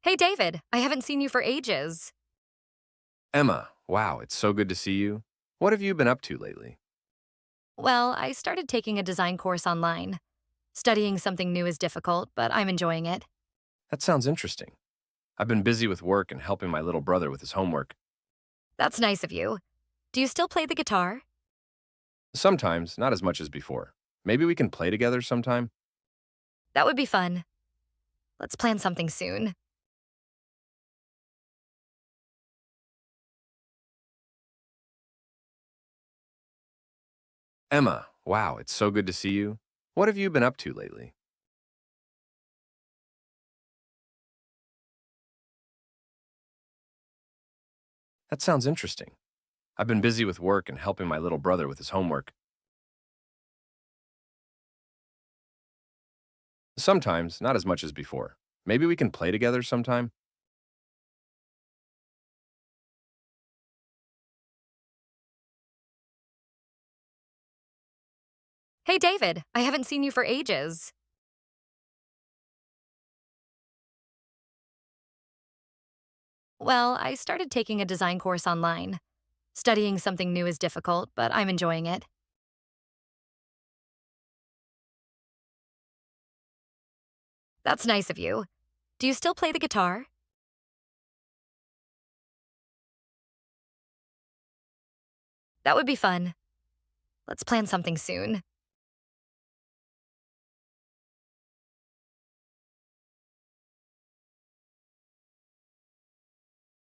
Hey, David, I haven't seen you for ages. Emma, wow, it's so good to see you. What have you been up to lately? Well, I started taking a design course online. Studying something new is difficult, but I'm enjoying it. That sounds interesting. I've been busy with work and helping my little brother with his homework. That's nice of you. Do you still play the guitar? Sometimes, not as much as before. Maybe we can play together sometime? That would be fun. Let's plan something soon. Emma, wow, it's so good to see you. What have you been up to lately? That sounds interesting. I've been busy with work and helping my little brother with his homework. Sometimes, not as much as before. Maybe we can play together sometime? Hey, David, I haven't seen you for ages. Well, I started taking a design course online. Studying something new is difficult, but I'm enjoying it. That's nice of you. Do you still play the guitar? That would be fun. Let's plan something soon.